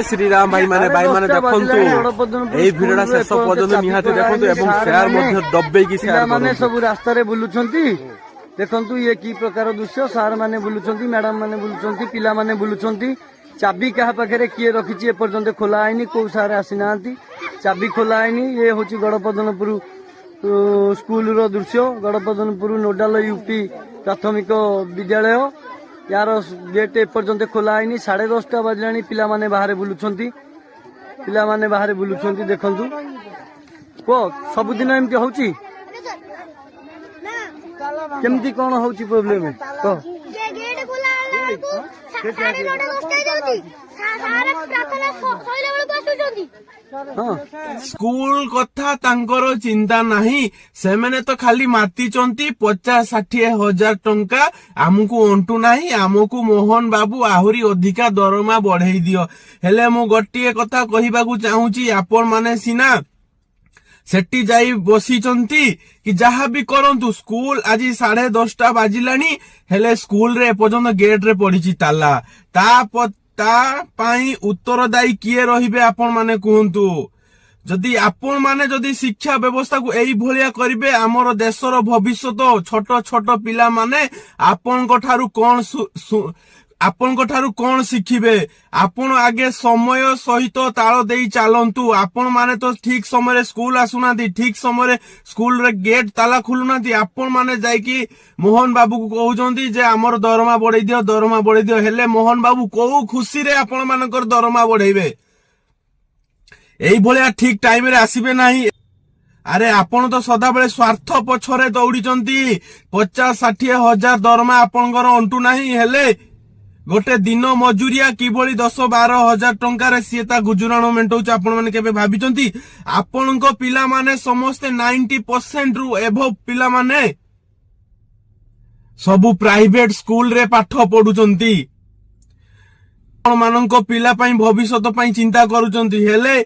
श्रीराम भाई माने देखंतु एई भिडियोटा शेष पर्यंत निहाती देखंतु एवं शेयर मध्ये दब्बे की शेयर माने सब रास्ता रे बुलुछंती देखंतु ये की प्रकार दृश्य सार माने बुलुछंती मैडम माने बुलुछंती पिला माने बुलुछंती चाबी कहा पाखे किए रखी एपर्यंत खोला है कौ सार आसीना चाबी खोला है ये हूँ गड़पदनपुर स्कूल रो दृश्य गड़पदनपुर नोडाल यूपी प्राथमिक विद्यालय यार गेट एपर्यंत खोला है 10:30 बजला पिला माने बाहर बुलुछंती पिला माने बाहर बुलुछंती देखंतु को सबुदिन एमती होची केमती कौन होची प्रॉब्लम कह गेट खोला सारे रोड बस्ते जाउती सारे प्रार्थना सइले बेले बसुचंती स्कूल कथा तांकर चिंता नहीं सेमेने तो खाली मातिचंती 50-60 हजार टंका आमको अंटू नहीं आमको मोहन बाबू आहुरी अधिका दरमा बढ़ाई दियो हेले मु गोटे कथा कहिबाकू चाहूची आपण माने सिना सेठी जाई बसीचंती कि जहा भी करंतु स्कूल आज 10:30 बाजिलानी हेले स्कूल रे पर्यंत गेट रे पड़ीची ताला ता पाई उत्तरदायी किए रहिबे आपण माने कहंतु जदि आपण माने जदि शिक्षा व्यवस्था को एई भलिया करिवे हमर देशर भविष्यत छोट छोट पिला माने आपण को ठारू कोन शिखिबे आपण आगे समय सहित ताल देई चालंतु आपण माने तो ठीक समय रे स्कूल आसुना ठीक समय रे स्कूल रे गेट ताला खुलुना आपण माने जाई कि मोहन बाबू को कहउजंती जे हमर दरमा बढ़ाई दियो हेले मोहन बाबू को खुशी रे आपण मानकर दरमा बढ़ाइबे एई भलिया ठीक टाइम रे आसीबे नाही अरे आपण तो सदा बेले स्वार्थ पछरे दौड़ीचंती 50-60 हजार दरमा आपणकर अंटू नाही हेले गोटे दिन मजूरिया किभली 10-12 हजार टंकार सी गुजराण मेंटौच आपण माने केबे भाबिचंती आपणको पिला माने समस्ते 90% रु एभव पिला माने सबु प्राइवेट स्कूल रे पाठ पढुचंती आपण माननको पिला पई भविष्यत पई चिंता करूचंती हेले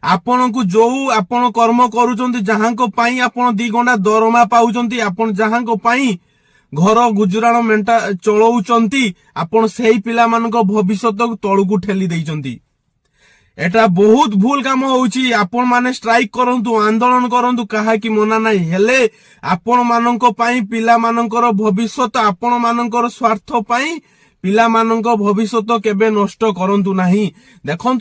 आपणको जो आपण कर्म करूचंती जहांको पई आपण 2 घंटा दरमा पाउचंती आपण जहांको पई घर गुजराण मेंटा चलाउचंती आपण सेही पिला मानक भविष्यत तळकु ठेली देइचंती एटा बहुत भूल काम होउची आपण माने स्ट्राइक करंतु आंदोलन करंतु काहा की मना नाही हेले आपण मानक पई पिला मानकर भविष्यत आपण मानकर स्वार्थ पई पिला मानक भविष्यत केबे नष्ट करंतु नाही देखंतु